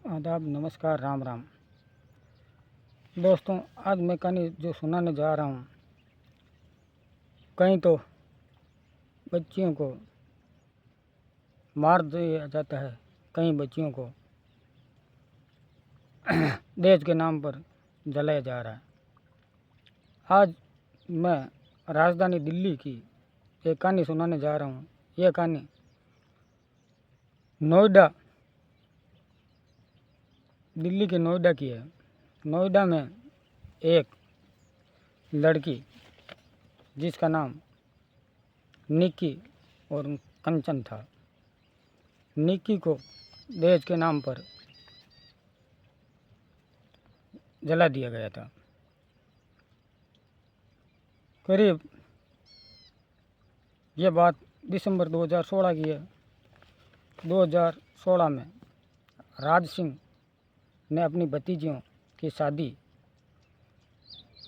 आदाब, नमस्कार, राम राम। दोस्तों, आज मैं कहानी जो सुनाने जा रहा हूँ, कहीं तो बच्चियों को मार दिया जाता है, कहीं बच्चियों को देश के नाम पर जलाया जा रहा है। आज मैं राजधानी दिल्ली की एक कहानी सुनाने जा रहा हूँ। यह कहानी नोएडा, दिल्ली के नोएडा की है। नोएडा में एक लड़की जिसका नाम निक्की और कंचन था। निक्की को दहेज के नाम पर जला दिया गया था। करीब ये बात दिसंबर 2016 की है। 2016 में राज सिंह ने अपनी भतीजियों की शादी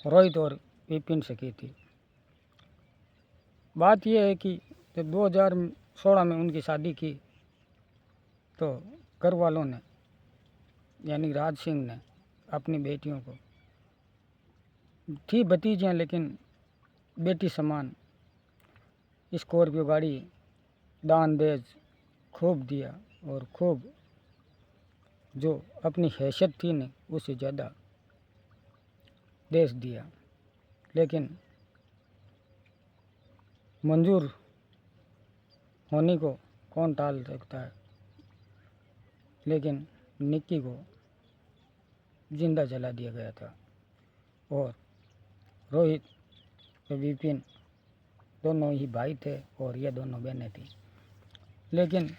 रोहित और विपिन से की थी। बात यह है कि जब 2016 में उनकी शादी की तो घर वालों ने यानी राज सिंह ने अपनी बेटियों को, थी भतीजियाँ लेकिन बेटी समान, स्कॉर्पियो गाड़ी दान दहेज खूब दिया और खूब जो अपनी हैसियत थी न उससे ज़्यादा दहेज दिया। लेकिन मंजूर होने को कौन टाल सकता है। लेकिन निक्की को जिंदा जला दिया गया था और रोहित और विपिन दोनों ही भाई थे और ये दोनों बहनें थी। लेकिन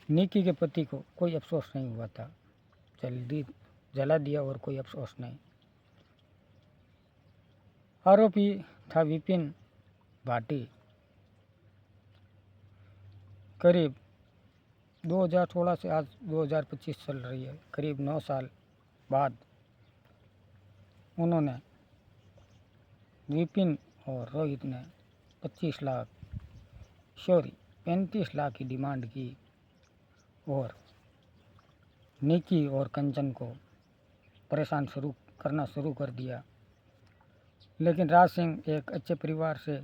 निक्की के पति को कोई अफसोस नहीं हुआ था, जल्दी जला दिया और कोई अफसोस नहीं। आरोपी था विपिन भाटी। करीब 2016 से आज 2025 चल रही है। करीब 9 साल बाद उन्होंने विपिन और रोहित ने 35 लाख की डिमांड की और निक्की और कंचन को परेशान करना शुरू कर दिया। लेकिन राज सिंह एक अच्छे परिवार से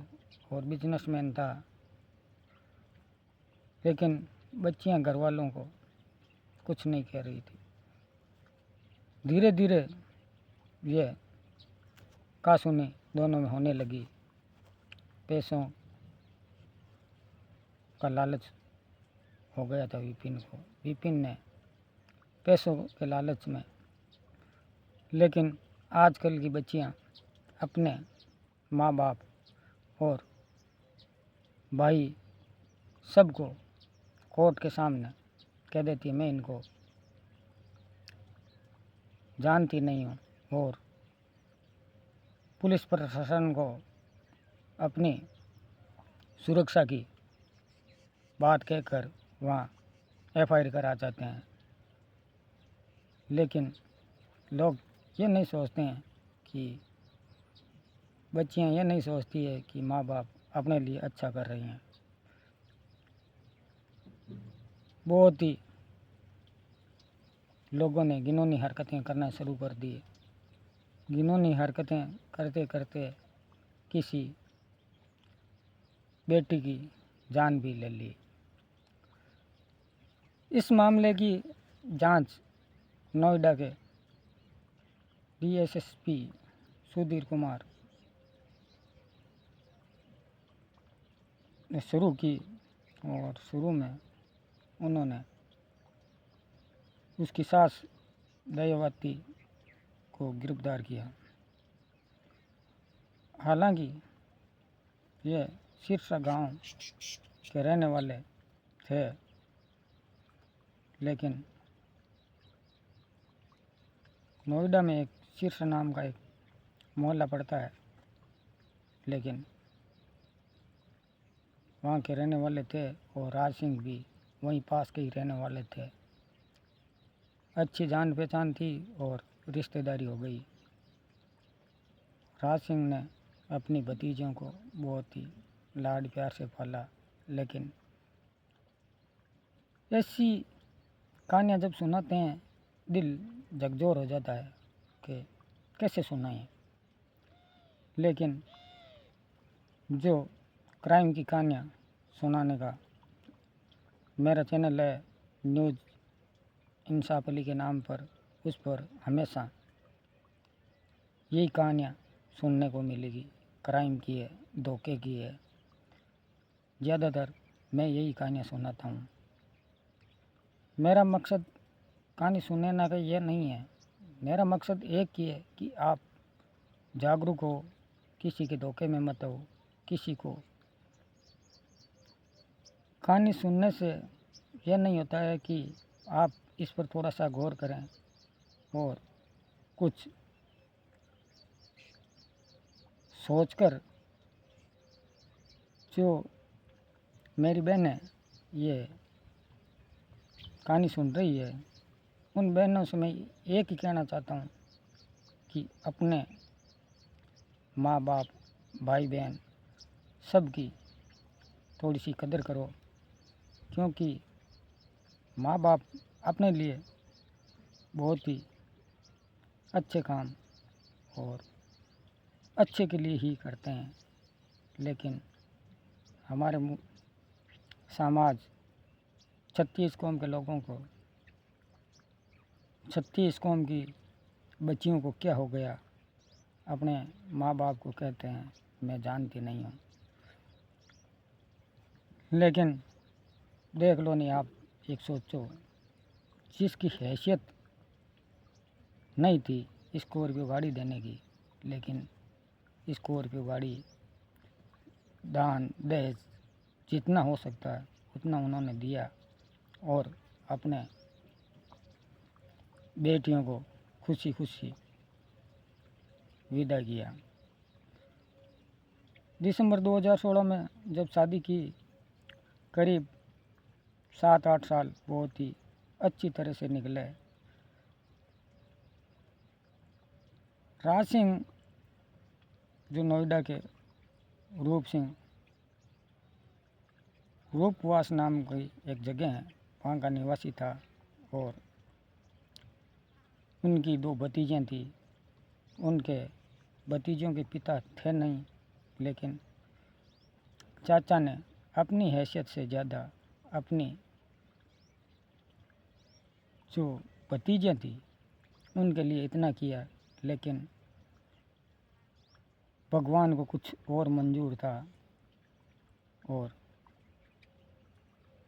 और बिजनेसमैन था। लेकिन बच्चियां घर वालों को कुछ नहीं कह रही थी। धीरे धीरे ये कासुनी दोनों में होने लगी। पैसों का लालच हो गया था विपिन को। विपिन ने पैसों के लालच में, लेकिन आजकल की बच्चियां अपने माँ बाप और भाई सबको कोर्ट के सामने कह देती है मैं इनको जानती नहीं हूँ और पुलिस प्रशासन को अपनी सुरक्षा की बात कहकर वहाँ एफआईआर करा जाते हैं। लेकिन लोग ये नहीं सोचते हैं कि बच्चियाँ ये नहीं सोचती है कि माँ बाप अपने लिए अच्छा कर रही हैं। बहुत ही लोगों ने घिनौनी हरकतें करना शुरू कर दी। घिनौनी हरकतें करते करते किसी बेटी की जान भी ले ली। इस मामले की जांच नोएडा के डीएसएसपी सुधीर कुमार ने शुरू की और शुरू में उन्होंने उसकी सास दयावती को गिरफ्तार किया। हालांकि ये सिरसा गांव के रहने वाले थे, लेकिन नोएडा में एक सिरसा नाम का एक मोहल्ला पड़ता है, लेकिन वहाँ के रहने वाले थे और राज सिंह भी वहीं पास के ही रहने वाले थे। अच्छी जान पहचान थी और रिश्तेदारी हो गई। राज सिंह ने अपनी भतीजियों को बहुत ही लाड प्यार से पाला, लेकिन ऐसी कहानियाँ जब सुनाते हैं दिल झकझोर हो जाता है कि कैसे सुनाएं। लेकिन जो क्राइम की कहानियाँ सुनाने का मेरा चैनल है न्यूज़ इंसाफ अली के नाम पर, उस पर हमेशा यही कहानियाँ सुनने को मिलेगी। क्राइम की है, धोखे की है, ज़्यादातर मैं यही कहानियाँ सुनाता हूँ। मेरा मकसद कहानी सुनने का ये नहीं है, मेरा मकसद एक ही है कि आप जागरूक हो, किसी के धोखे में मत हो। किसी को कहानी सुनने से यह नहीं होता है कि आप इस पर थोड़ा सा गौर करें और कुछ सोचकर, जो मेरी बहनें ये कहानी सुन रही है, उन बहनों से मैं एक ही कहना चाहता हूँ कि अपने माँ बाप, भाई बहन सबकी थोड़ी सी कदर करो, क्योंकि माँ बाप अपने लिए बहुत ही अच्छे काम और अच्छे के लिए ही करते हैं। लेकिन हमारे समाज 36 कौम के लोगों को, 36 कौम की बच्चियों को क्या हो गया, अपने माँ बाप को कहते हैं मैं जानती नहीं हूँ। लेकिन देख लो नहीं आप, एक सोचो, जिसकी हैसियत नहीं थी स्कॉर्पियो गाड़ी देने की, लेकिन स्कॉर्पियो गाड़ी दान दहेज जितना हो सकता है उतना उन्होंने दिया और अपने बेटियों को खुशी खुशी विदा किया। दिसंबर 2016 में जब शादी की, करीब 7-8 साल बहुत ही अच्छी तरह से निकले। राज सिंह जो नोएडा के रूपवास नाम की एक जगह है, वहाँ का निवासी था और उनकी 2 भतीजें थी। उनके भतीजों के पिता थे नहीं, लेकिन चाचा ने अपनी हैसियत से ज़्यादा अपनी जो भतीजें थी उनके लिए इतना किया। लेकिन भगवान को कुछ और मंजूर था और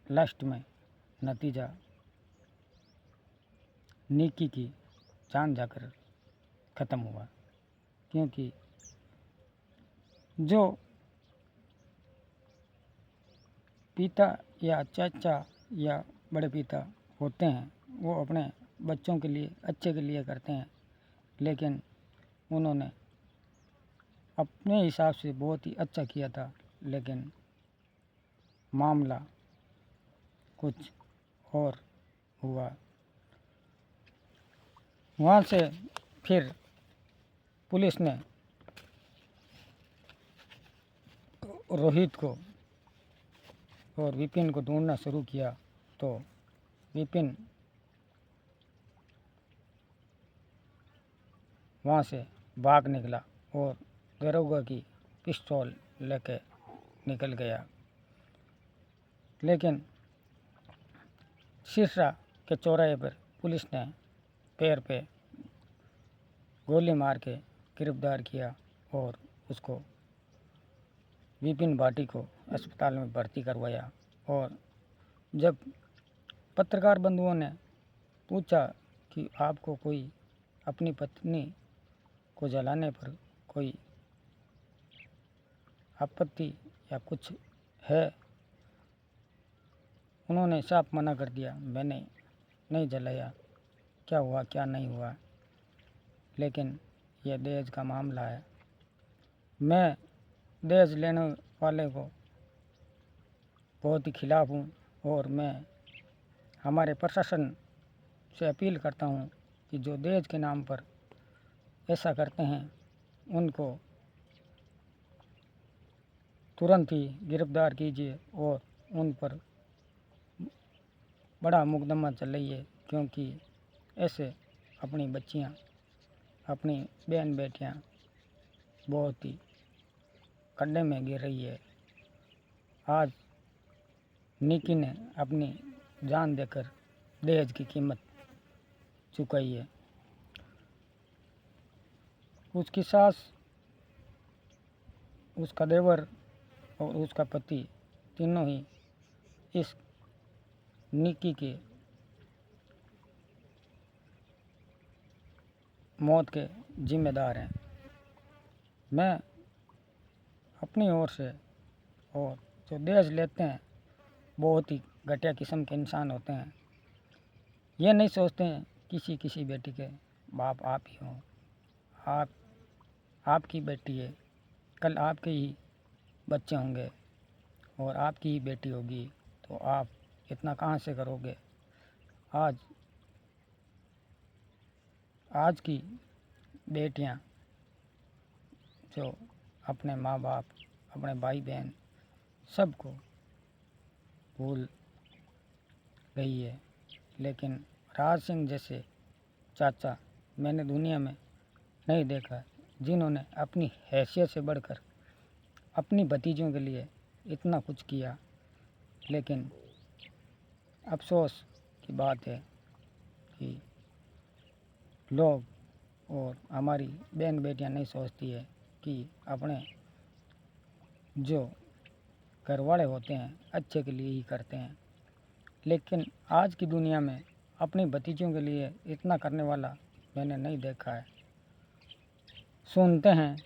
लास्ट में नतीजा नेकी की जान जाकर ख़त्म हुआ। क्योंकि जो पिता या चाचा या बड़े पिता होते हैं वो अपने बच्चों के लिए अच्छे के लिए करते हैं, लेकिन उन्होंने अपने हिसाब से बहुत ही अच्छा किया था। लेकिन मामला कुछ और हुआ। वहाँ से फिर पुलिस ने रोहित को और विपिन को ढूंढना शुरू किया, तो विपिन वहाँ से भाग निकला और दरोगा की पिस्तौल लेके निकल गया। लेकिन सिरसा के चौराहे पर पुलिस ने पैर पे गोली मार के गिरफ्तार किया और उसको विपिन भाटी को अस्पताल में भर्ती करवाया। और जब पत्रकार बंधुओं ने पूछा कि आपको कोई अपनी पत्नी को जलाने पर कोई आपत्ति या कुछ है, उन्होंने साफ मना कर दिया, मैंने नहीं जलाया, क्या हुआ क्या नहीं हुआ। लेकिन यह दहेज का मामला है। मैं दहेज लेने वाले को बहुत ही खिलाफ हूँ और मैं हमारे प्रशासन से अपील करता हूँ कि जो दहेज के नाम पर ऐसा करते हैं उनको तुरंत ही गिरफ्तार कीजिए और उन पर बड़ा मुकदमा चलाइए क्योंकि ऐसे अपनी बच्चियाँ, अपनी बहन बेटियाँ बहुत ही खड्डे में गिर रही है। आज निकी ने अपनी जान देकर दहेज की कीमत चुकाई है। उसकी सास, उसका देवर और उसका पति तीनों ही इस निकी के मौत के जिम्मेदार हैं। मैं अपनी ओर से, और जो दहेज लेते हैं बहुत ही घटिया किस्म के इंसान होते हैं। ये नहीं सोचते हैं किसी बेटी के बाप आप ही हों। आपकी बेटी है, कल आपके ही बच्चे होंगे और आपकी ही बेटी होगी, तो आप इतना कहाँ से करोगे। आज की बेटियां जो अपने माँ बाप, अपने भाई बहन सबको भूल गई है। लेकिन राज सिंह जैसे चाचा मैंने दुनिया में नहीं देखा, जिन्होंने अपनी हैसियत से बढ़कर अपनी भतीजों के लिए इतना कुछ किया। लेकिन अफसोस की बात है कि लोग और हमारी बहन बेटियां नहीं सोचती है कि अपने जो घर वाले होते हैं अच्छे के लिए ही करते हैं। लेकिन आज की दुनिया में अपनी भतीजों के लिए इतना करने वाला मैंने नहीं देखा है। सुनते हैं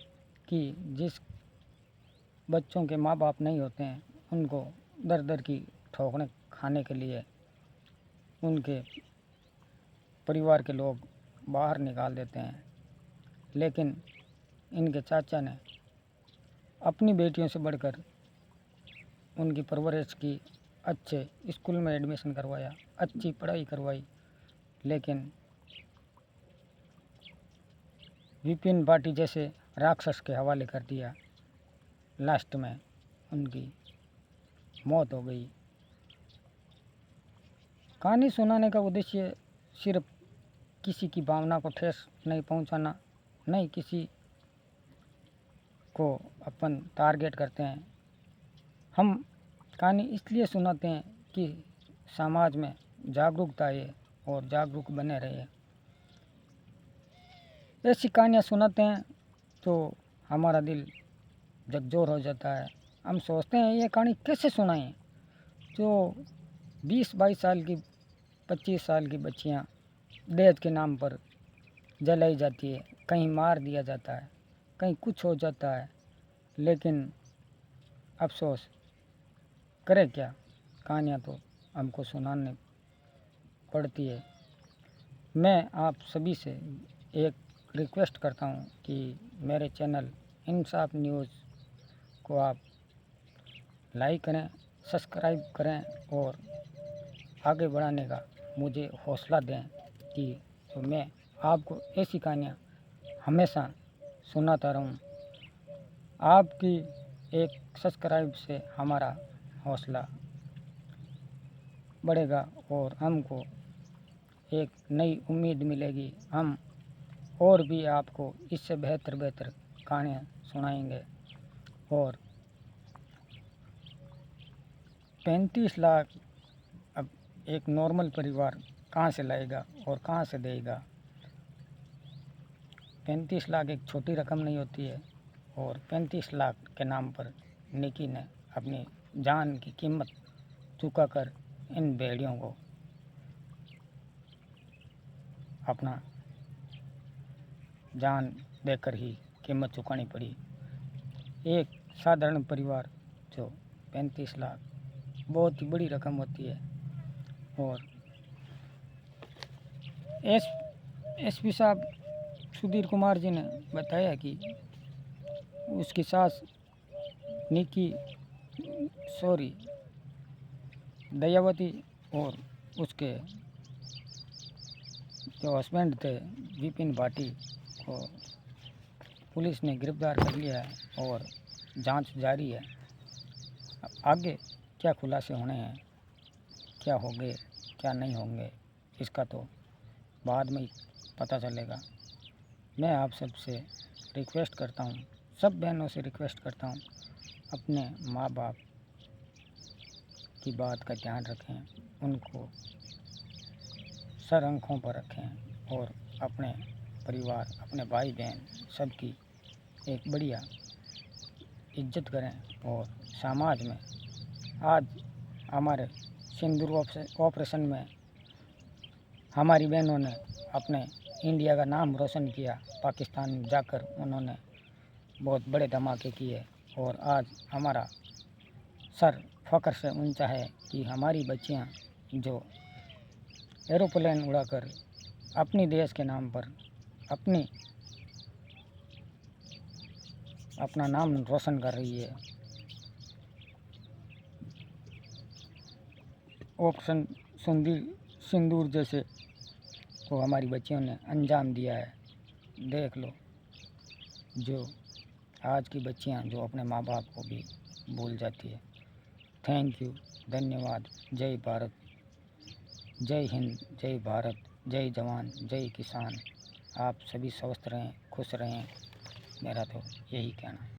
कि जिस बच्चों के माँ बाप नहीं होते हैं उनको दर दर की ठोकरें खाने के लिए उनके परिवार के लोग बाहर निकाल देते हैं। लेकिन इनके चाचा ने अपनी बेटियों से बढ़कर उनकी परवरिश की, अच्छे स्कूल में एडमिशन करवाया, अच्छी पढ़ाई करवाई। लेकिन विपिन पार्टी जैसे राक्षस के हवाले कर दिया। लास्ट में उनकी मौत हो गई। कहानी सुनाने का उद्देश्य सिर्फ किसी की भावना को ठेस नहीं पहुंचाना, नहीं किसी को अपन टारगेट करते हैं। हम कहानी इसलिए सुनाते हैं कि समाज में जागरूकता आए और जागरूक बने रहे। ऐसी कहानियाँ सुनाते हैं तो हमारा दिल झकझोर हो जाता है। हम सोचते हैं ये कहानी कैसे सुनाएं। जो 20-22 साल की, 25 साल की बच्चियाँ दहेज के नाम पर जलाई जाती है, कहीं मार दिया जाता है, कहीं कुछ हो जाता है। लेकिन अफसोस करे क्या, कहानियाँ तो हमको सुनानी पड़ती है। मैं आप सभी से एक रिक्वेस्ट करता हूँ कि मेरे चैनल इंसाफ न्यूज़ को आप लाइक करें, सब्सक्राइब करें और आगे बढ़ाने का मुझे हौसला दें कि तो मैं आपको ऐसी कहानियाँ हमेशा सुनाता रहूँ। आपकी एक सब्सक्राइब से हमारा हौसला बढ़ेगा और हमको एक नई उम्मीद मिलेगी। हम और भी आपको इससे बेहतर कहानियाँ सुनाएंगे। और 35 लाख अब एक नॉर्मल परिवार कहाँ से लाएगा और कहाँ से देगा। 35 लाख एक छोटी रकम नहीं होती है। और 35 लाख के नाम पर निकी ने अपनी जान की कीमत चुकाकर इन भेड़ियों को अपना जान देकर ही कीमत चुकानी पड़ी। एक साधारण परिवार जो 35 लाख बहुत ही बड़ी रकम होती है। और एसपी साहब सुधीर कुमार जी ने बताया कि उसकी सास निकी दयावती और उसके जो हस्बैंड थे विपिन भाटी को पुलिस ने गिरफ्तार कर लिया है और जांच जारी है। आगे क्या खुलासे होने हैं, क्या होंगे क्या नहीं होंगे, इसका तो बाद में ही पता चलेगा। मैं आप सबसे रिक्वेस्ट करता हूँ, सब बहनों से रिक्वेस्ट करता हूँ, अपने माँ बाप की बात का ध्यान रखें, उनको सर आँखों पर रखें और अपने परिवार, अपने भाई बहन सबकी एक बढ़िया इज्जत करें। और समाज में आज हमारे सिंदूर ऑपरेशन में हमारी बहनों ने अपने इंडिया का नाम रोशन किया। पाकिस्तान जाकर उन्होंने बहुत बड़े धमाके किए और आज हमारा सर फ़ख्र से ऊंचा है कि हमारी बच्चियां जो एरोप्लेन उड़ाकर अपनी देश के नाम पर अपना नाम रोशन कर रही है। ऑपरेशन सिंदूर जैसे को हमारी बच्चियों ने अंजाम दिया है। देख लो, जो आज की बच्चियां जो अपने माँ बाप को भी भूल जाती है। थैंक यू, धन्यवाद। जय भारत, जय हिंद, जय भारत, जय जवान, जय किसान। आप सभी स्वस्थ रहें, खुश रहें, मेरा तो यही कहना है।